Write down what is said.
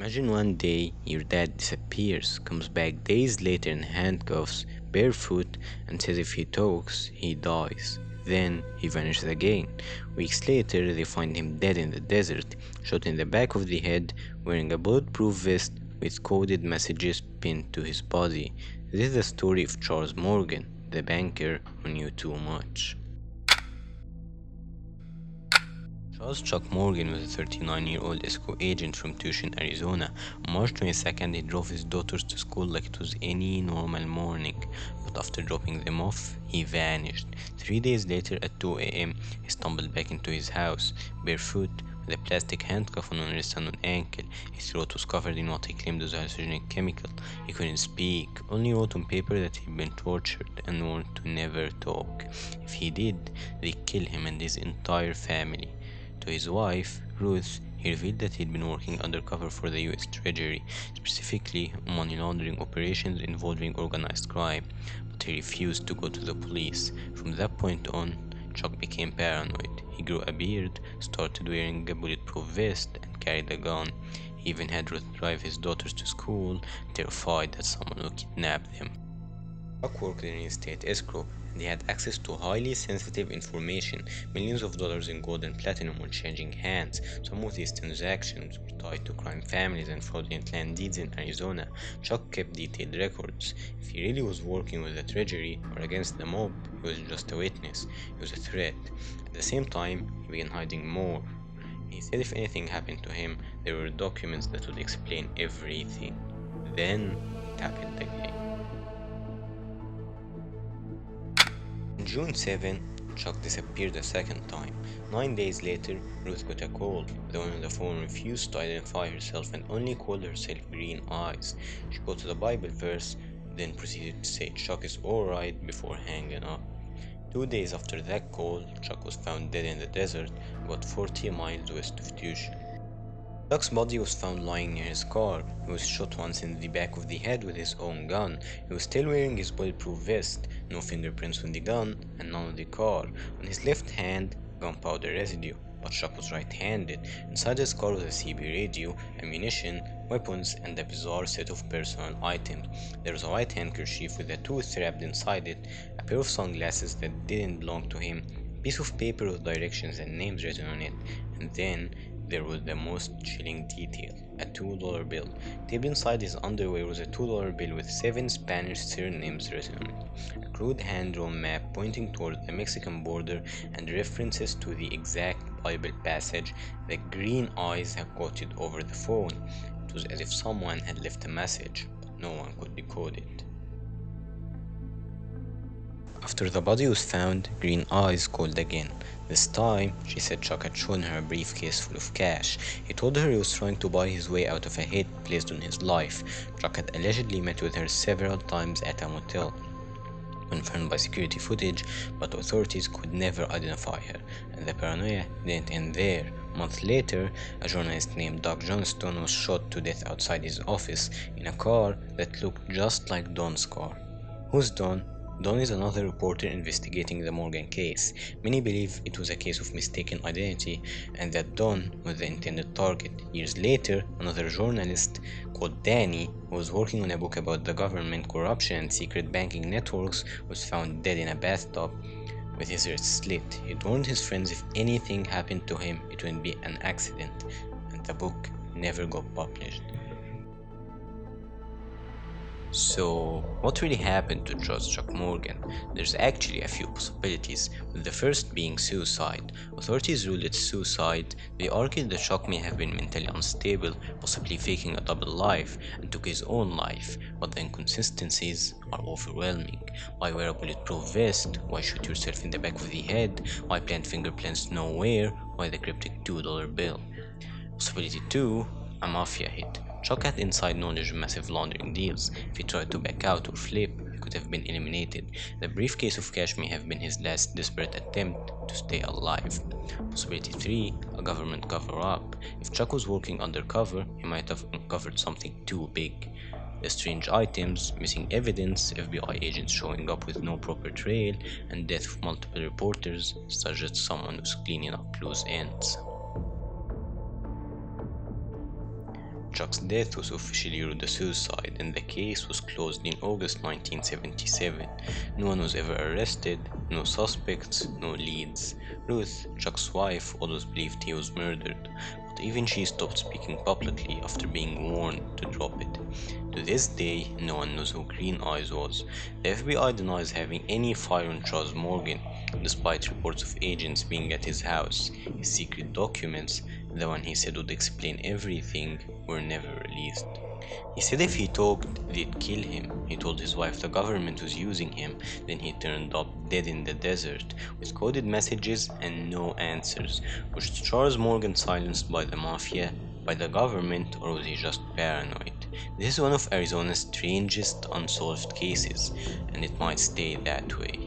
Imagine one day your dad disappears, comes back days later in handcuffs, barefoot, and says if he talks, he dies. Then he vanishes again. Weeks later, they find him dead in the desert, shot in the back of the head, wearing a bulletproof vest with coded messages pinned to his body. This is the story of Charles Morgan, the banker who knew too much. Charles Chuck Morgan was a 39-year-old escrow agent from Tucson, Arizona. On March 22nd, he drove his daughters to school like it was any normal morning. But after dropping them off, he vanished. 3 days later, at 2 a.m., he stumbled back into his house, barefoot, with a plastic handcuff on his son's ankle. His throat was covered in what he claimed was a hallucinogenic chemical. He couldn't speak, only wrote on paper that he'd been tortured and warned to never talk. If he did, they'd kill him and his entire family. To his wife, Ruth, he revealed that he'd been working undercover for the US Treasury, specifically on money laundering operations involving organized crime, but he refused to go to the police. From that point on, Chuck became paranoid. He grew a beard, started wearing a bulletproof vest, and carried a gun. He even had Ruth drive his daughters to school, terrified that someone would kidnap them. Chuck worked in estate escrow, and he had access to highly sensitive information. Millions of dollars in gold and platinum were changing hands. Some of these transactions were tied to crime families and fraudulent land deeds in Arizona. Chuck kept detailed records. If he really was working with the Treasury or against the mob, he was just a witness. He was a threat. At the same time, he began hiding more. He said if anything happened to him, there were documents that would explain everything. Then it happened again. On June 7, Chuck disappeared a second time. 9 days later, Ruth got a call. The woman on the phone refused to identify herself and only called herself Green Eyes. She quoted a Bible verse, then proceeded to say Chuck is alright before hanging up. 2 days after that call, Chuck was found dead in the desert, about 40 miles west of Tucson. Chuck's body was found lying near his car. He was shot once in the back of the head with his own gun. He was still wearing his bulletproof vest, no fingerprints on the gun, and none on the car. On his left hand, gunpowder residue, but Chuck was right-handed. Inside his car was a CB radio, ammunition, weapons, and a bizarre set of personal items. There was a white handkerchief with a tooth wrapped inside it, a pair of sunglasses that didn't belong to him, a piece of paper with directions and names written on it, and then there was the most chilling detail, a $2 bill. Taped inside his underwear was a $2 bill with 7 Spanish surnames written on it, a crude hand-drawn map pointing toward the Mexican border, and references to the exact Bible passage that Green Eyes had quoted over the phone. It was as if someone had left a message, but no one could decode it. After the body was found, Green Eyes called again. This time, she said Chuck had shown her a briefcase full of cash. He told her he was trying to buy his way out of a hit placed on his life. Chuck had allegedly met with her several times at a motel, confirmed by security footage, but authorities could never identify her. And the paranoia didn't end there. A month later, a journalist named Doug Johnston was shot to death outside his office in a car that looked just like Don's car. Who's Don? Don is another reporter investigating the Morgan case. Many believe it was a case of mistaken identity and that Don was the intended target. Years later, another journalist called Danny, who was working on a book about the government corruption and secret banking networks, was found dead in a bathtub with his wrist slit. He warned his friends if anything happened to him, it wouldn't be an accident, and the book never got published. So, what really happened to Charles Chuck Morgan? There's actually a few possibilities, with the first being suicide. Authorities ruled it suicide. They argued that Chuck may have been mentally unstable, possibly faking a double life, and took his own life, but the inconsistencies are overwhelming. Why wear a bulletproof vest? Why shoot yourself in the back of the head? Why plant fingerprints nowhere? Why the cryptic $2 bill? Possibility 2, a mafia hit. Chuck had inside knowledge of massive laundering deals. If he tried to back out or flip, he could have been eliminated. The briefcase of cash may have been his last desperate attempt to stay alive. Possibility 3, a government cover-up. If Chuck was working undercover, he might have uncovered something too big. The strange items, missing evidence, FBI agents showing up with no proper trail, and death of multiple reporters suggest someone was cleaning up loose ends. Chuck's death was officially ruled a suicide, and the case was closed in August 1977. No one was ever arrested, no suspects, no leads. Ruth, Chuck's wife, always believed he was murdered, but even she stopped speaking publicly after being warned to drop it. To this day, no one knows who Green Eyes was. The FBI denies having any file on Charles Morgan, despite reports of agents being at his house. His secret documents, the one he said would explain everything, were never released. He said if he talked, they'd kill him. He told his wife the government was using him, then he turned up dead in the desert, with coded messages and no answers. Was Charles Morgan silenced by the mafia, by the government, or was he just paranoid? This is one of Arizona's strangest unsolved cases, and it might stay that way.